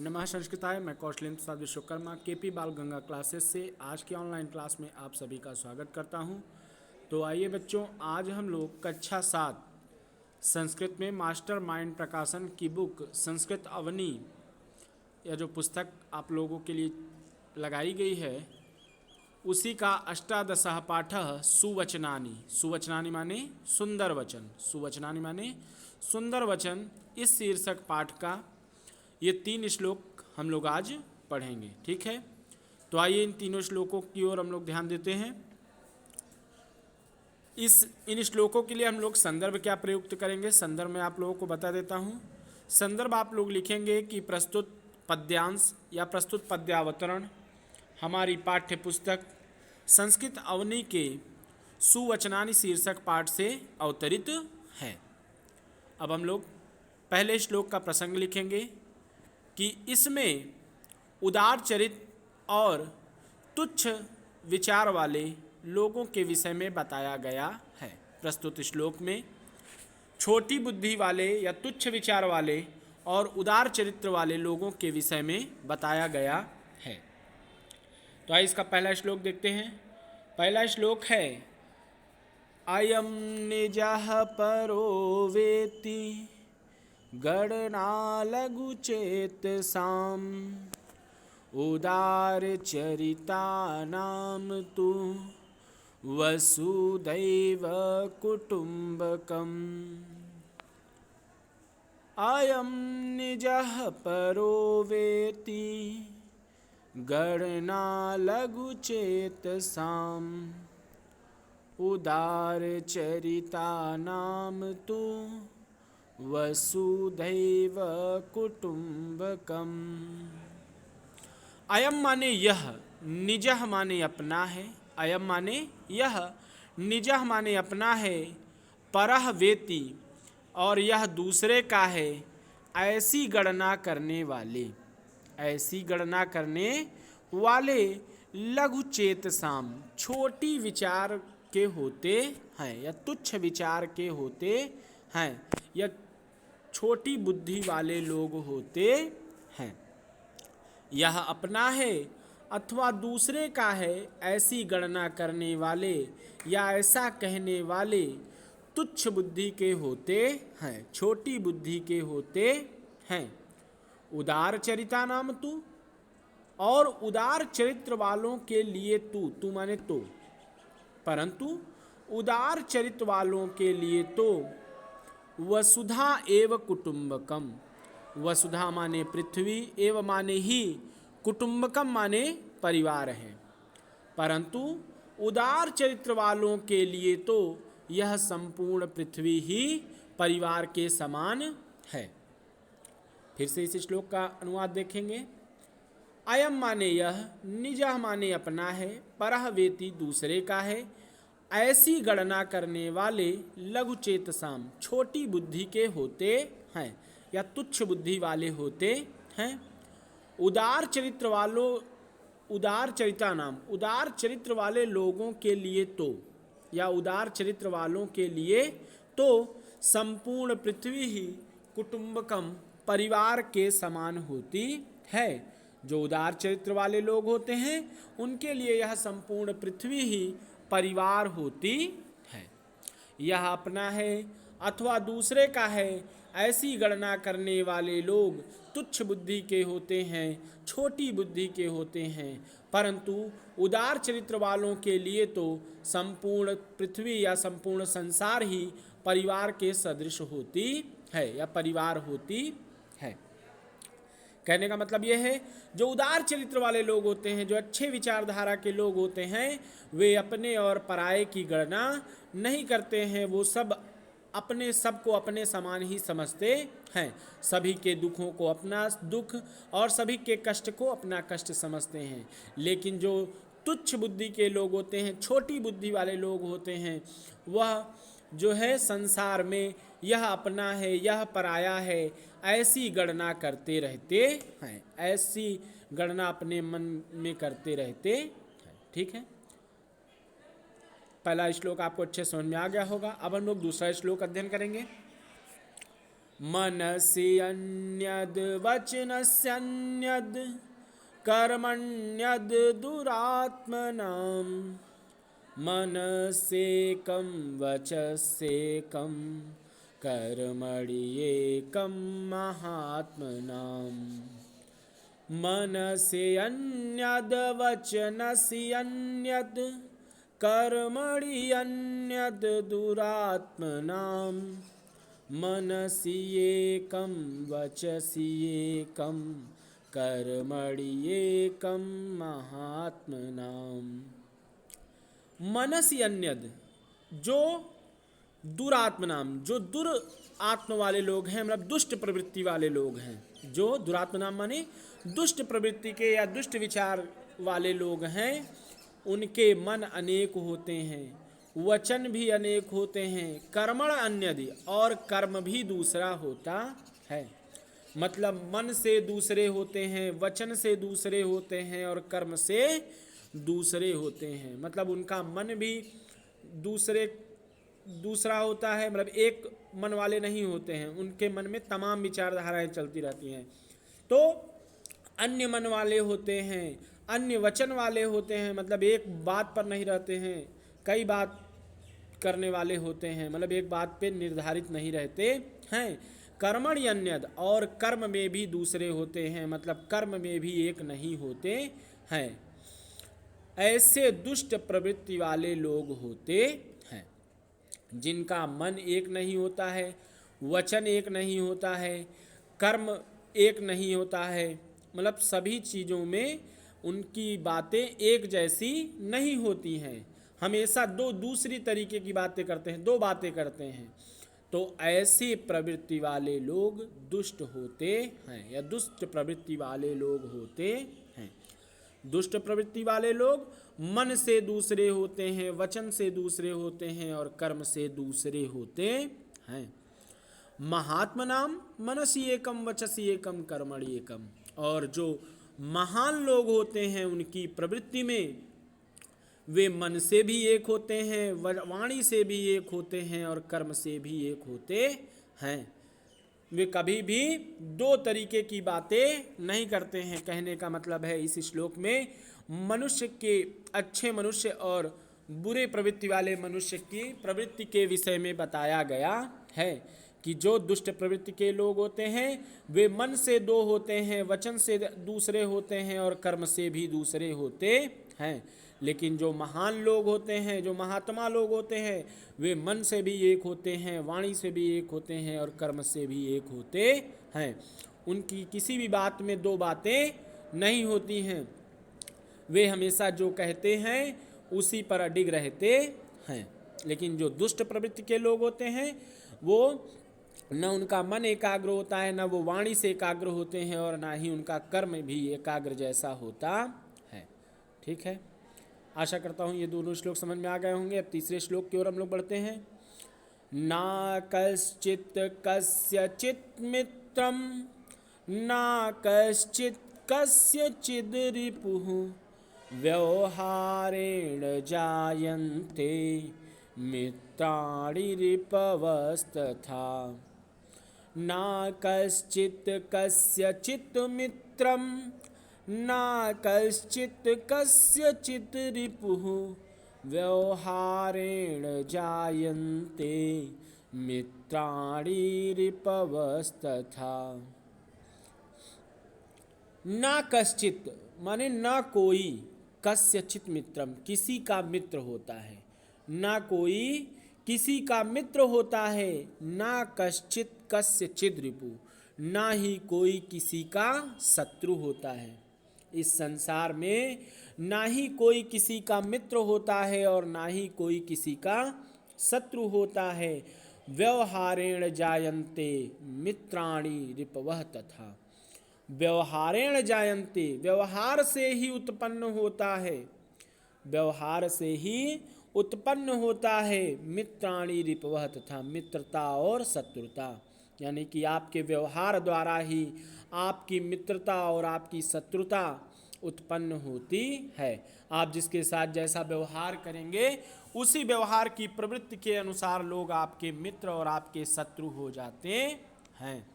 नमः संस्कृताय। मैं कौशलेंद्र प्रसाद विश्वकर्मा केपी बाल गंगा क्लासेस से आज की ऑनलाइन क्लास में आप सभी का स्वागत करता हूं। तो आइए बच्चों, आज हम लोग कक्षा 7 संस्कृत में मास्टर माइंड प्रकाशन की बुक संस्कृत अवनी, यह जो पुस्तक आप लोगों के लिए लगाई गई है, उसी का अष्टादशः पाठः सुवचनानि। सुवचनानि माने सुंदर वचन, सुवचनानि माने सुंदर वचन। इस शीर्षक पाठ का ये 3 श्लोक हम लोग आज पढ़ेंगे, ठीक है। तो आइए इन तीनों श्लोकों की ओर हम लोग ध्यान देते हैं। इन श्लोकों के लिए हम लोग संदर्भ क्या प्रयुक्त करेंगे, संदर्भ में आप लोगों को बता देता हूँ। संदर्भ आप लोग लिखेंगे कि प्रस्तुत पद्यांश या प्रस्तुत पद्यावतरण हमारी पाठ्य पुस्तक संस्कृत अवनी के सुवचनानि शीर्षक पाठ से अवतरित है। अब हम लोग पहले श्लोक का प्रसंग लिखेंगे कि इसमें उदार चरित्र और तुच्छ विचार वाले लोगों के विषय में बताया गया है। प्रस्तुत श्लोक में छोटी बुद्धि वाले या तुच्छ विचार वाले और उदार चरित्र वाले लोगों के विषय में बताया गया है। तो आइए इसका पहला श्लोक देखते हैं। पहला श्लोक है अयम निजः परो वेति गणना लघु चेतसाम उदार चरिता नाम तु वसुदैव कुटुंबकम। अयम निजः परो वेति गणना लघु चेतसाम उदार चरिता नाम तु वसुधैव कुटुंबकम। अयम माने यह, निजह माने अपना है। अयम माने यह, निजह माने अपना है। परह वेति और यह दूसरे का है। ऐसी गणना करने वाले, ऐसी गणना करने वाले लघु चेतसाम छोटी विचार के होते हैं या तुच्छ विचार के होते हैं या छोटी बुद्धि वाले लोग होते हैं। यह अपना है अथवा दूसरे का है, ऐसी गणना करने वाले या ऐसा कहने वाले तुच्छ बुद्धि के होते हैं, छोटी बुद्धि के होते हैं। उदार चरिता नाम तू, और उदार चरित्र वालों के लिए तू माने तो, परंतु उदार चरित्र वालों के लिए तो वसुधा एव कुटुंबकम। वसुधा माने पृथ्वी, एव माने ही, कुटुंबकम माने परिवार है। परंतु उदार चरित्र वालों के लिए तो यह संपूर्ण पृथ्वी ही परिवार के समान है। फिर से इस श्लोक का अनुवाद देखेंगे। अयम माने यह, निजह माने अपना है, परह वेति दूसरे का है, ऐसी गणना करने वाले लघु चेतसाम छोटी बुद्धि के होते हैं या तुच्छ बुद्धि वाले होते हैं। उदार चरित्र वालों, उदार चरिता नाम, उदार चरित्र वाले लोगों के लिए तो या उदार चरित्र वालों के लिए तो संपूर्ण पृथ्वी ही कुटुंबकम परिवार के समान होती है। जो उदार चरित्र वाले लोग होते हैं उनके लिए यह संपूर्ण पृथ्वी ही परिवार होती है। यह अपना है अथवा दूसरे का है, ऐसी गणना करने वाले लोग तुच्छ बुद्धि के होते हैं, छोटी बुद्धि के होते हैं। परंतु उदार चरित्र वालों के लिए तो संपूर्ण पृथ्वी या संपूर्ण संसार ही परिवार के सदृश होती है या परिवार होती है। कहने का मतलब यह है, जो उदार चरित्र वाले लोग होते हैं, जो अच्छे विचारधारा के लोग होते हैं, वे अपने और पराये की गणना नहीं करते हैं। वो सब अपने सबको अपने समान ही समझते हैं, सभी के दुखों को अपना दुख और सभी के कष्ट को अपना कष्ट समझते हैं। लेकिन जो तुच्छ बुद्धि के लोग होते हैं, छोटी बुद्धि वाले लोग होते हैं, वह जो है संसार में यह अपना है, यह पराया है, ऐसी गणना करते रहते हैं, ऐसी गणना अपने मन में करते रहते हैं। ठीक है, पहला श्लोक आपको अच्छे समझ में आ गया होगा। अब हम लोग दूसरा श्लोक अध्ययन करेंगे। मनसि अन्यद् वचनस्यन्यद् कर्मण्यद् दुरात्मनां मनसेकं वचस्येकं कर्मणि एकं महात्मनाम् मनसि अन्यद् वचनसि अन्यद् कर्मणि अन्यद् दुरात्मनां मनसि एकं वचसि एकं कर्मणि एकं महात्मनाम्। मनसि अन्यद्, जो दुरात्मनाम, जो दुरात्म वाले लोग हैं, मतलब दुष्ट प्रवृत्ति वाले लोग हैं, जो दुरात्मनाम माने दुष्ट प्रवृत्ति के या दुष्ट विचार वाले लोग हैं, उनके मन अनेक होते हैं, वचन भी अनेक होते हैं, कर्मण अन्यदि, और कर्म भी दूसरा होता है। मतलब मन से दूसरे होते हैं, वचन से दूसरे होते हैं और कर्म से दूसरे होते हैं। मतलब उनका मन भी दूसरा होता है, मतलब एक मन वाले नहीं होते हैं, उनके मन में तमाम विचारधाराएं चलती रहती हैं। तो अन्य मन वाले होते हैं, अन्य वचन वाले होते हैं, मतलब एक बात पर नहीं रहते हैं, कई बात करने वाले होते हैं, मतलब एक बात पे निर्धारित नहीं रहते हैं। कर्मणि अन्यद्, और कर्म में भी दूसरे होते हैं, मतलब कर्म में भी एक नहीं होते हैं। ऐसे दुष्ट प्रवृत्ति वाले लोग होते हैं जिनका मन एक नहीं होता है, वचन एक नहीं होता है, कर्म एक नहीं होता है, मतलब सभी चीज़ों में उनकी बातें एक जैसी नहीं होती हैं, हमेशा दूसरी तरीके की बातें करते हैं, दो बातें करते हैं। तो ऐसी प्रवृत्ति वाले लोग दुष्ट होते हैं या दुष्ट प्रवृत्ति वाले लोग होते हैं। दुष्ट प्रवृत्ति वाले लोग मन से दूसरे होते हैं, वचन से दूसरे होते हैं और कर्म से दूसरे होते हैं। महात्मनाम मनसि एकम वचसि एकम कर्मणि एकम, और जो महान लोग होते हैं उनकी प्रवृत्ति में वे मन से भी एक होते हैं, वाणी से भी एक होते हैं और कर्म से भी एक होते हैं। वे कभी भी दो तरीके की बातें नहीं करते हैं। कहने का मतलब है इस श्लोक में मनुष्य के, अच्छे मनुष्य और बुरे प्रवृत्ति वाले मनुष्य की प्रवृत्ति के विषय में बताया गया है कि जो दुष्ट प्रवृत्ति के लोग होते हैं वे मन से दो होते हैं, वचन से दूसरे होते हैं और कर्म से भी दूसरे होते हैं। लेकिन जो महान लोग होते हैं, जो महात्मा लोग होते हैं, वे मन से भी एक होते हैं, वाणी से भी एक होते हैं और कर्म से भी एक होते हैं। उनकी किसी भी बात में दो बातें नहीं होती हैं, वे हमेशा जो कहते हैं उसी पर अडिग रहते हैं। लेकिन जो दुष्ट प्रवृत्ति के लोग होते हैं वो न उनका मन एकाग्र होता है, न वो वाणी से एकाग्र होते हैं और ना ही उनका कर्म भी एकाग्र जैसा होता है। ठीक है, आशा करता हूँ ये दोनों श्लोक समझ में आ गए होंगे। अब तीसरे श्लोक की ओर हम लोग बढ़ते हैं। ना कश्चित् कस्यचित् मित्रं ना कश्चित् कस्यचिद् रिपुः व्यवहारेण जायन्ते मित्राणि रिपवस्तथा। ना कश्चित् कस्यचित् मित्रं ना कश्चित् कस्यचित् रिपुः व्यवहारेण जायन्ते मित्राणि रिपवस्तथा। ना कश्चित् माने ना कोई, कस्यचित् मित्रम किसी का मित्र होता है, ना कोई किसी का मित्र होता है, ना कश्चित् कस्यचित् रिपु, ना ही कोई किसी का शत्रु होता है। इस संसार में ना ही कोई किसी का मित्र होता है और ना ही कोई किसी का शत्रु होता है। व्यवहारेण जायन्ते मित्राणि रिपवः तथा। व्यवहारेण जायन्ते, व्यवहार से ही उत्पन्न होता है, व्यवहार से ही उत्पन्न होता है मित्राणि रिपवः तथा, मित्रता और शत्रुता। यानी कि आपके व्यवहार द्वारा ही आपकी मित्रता और आपकी शत्रुता उत्पन्न होती है। आप जिसके साथ जैसा व्यवहार करेंगे उसी व्यवहार की प्रवृत्ति के अनुसार लोग आपके मित्र और आपके शत्रु हो जाते हैं।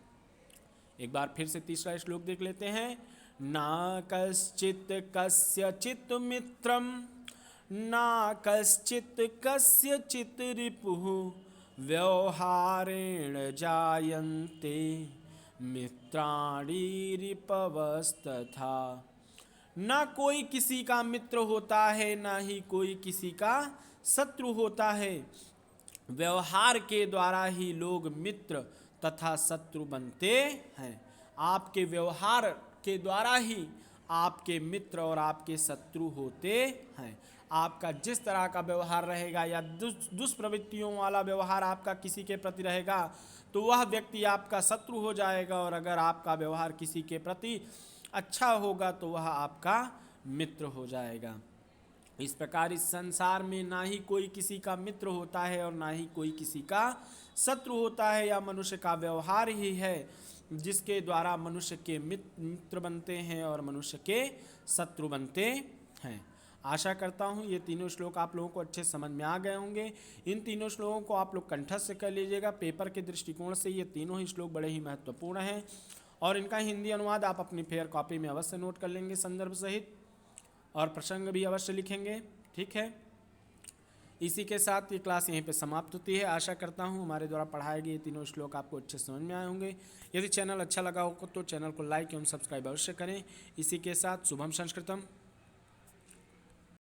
एक बार फिर से तीसरा श्लोक देख लेते हैं। ना कश्चित् कस्यचित् मित्रं ना कश्चित् कस्यचित् रिपुः व्यवहारेण जायन्ते मित्राणि रिपवस्तथा। ना कोई किसी का मित्र होता है, ना ही कोई किसी का शत्रु होता है। व्यवहार के द्वारा ही लोग मित्र तथा शत्रु बनते हैं। आपके व्यवहार के द्वारा ही आपके मित्र और आपके शत्रु होते हैं। आपका जिस तरह का व्यवहार रहेगा या दुष्प्रवृत्तियों वाला व्यवहार आपका किसी के प्रति रहेगा तो वह व्यक्ति आपका शत्रु हो जाएगा, और अगर आपका व्यवहार किसी के प्रति अच्छा होगा तो वह आपका मित्र हो जाएगा। इस प्रकार इस संसार में ना ही कोई किसी का मित्र होता है और ना ही कोई किसी का शत्रु होता है। या मनुष्य का व्यवहार ही है जिसके द्वारा मनुष्य के मित्र बनते हैं और मनुष्य के शत्रु बनते हैं। आशा करता हूँ ये तीनों श्लोक आप लोगों को अच्छे समझ में आ गए होंगे। इन तीनों श्लोकों को आप लोग कंठस्थ कर लीजिएगा। पेपर के दृष्टिकोण से ये तीनों ही श्लोक बड़े ही महत्वपूर्ण हैं और इनका हिंदी अनुवाद आप अपनी फेयर कॉपी में अवश्य नोट कर लेंगे संदर्भ सहित, और प्रसंग भी अवश्य लिखेंगे। ठीक है, इसी के साथ ये क्लास यहीं पे समाप्त होती है। आशा करता हूँ हमारे द्वारा पढ़ाए गए तीनों श्लोक आपको अच्छे समझ में आए होंगे। यदि चैनल अच्छा लगा हो तो चैनल को लाइक एवं सब्सक्राइब अवश्य करें। इसी के साथ शुभम संस्कृतम।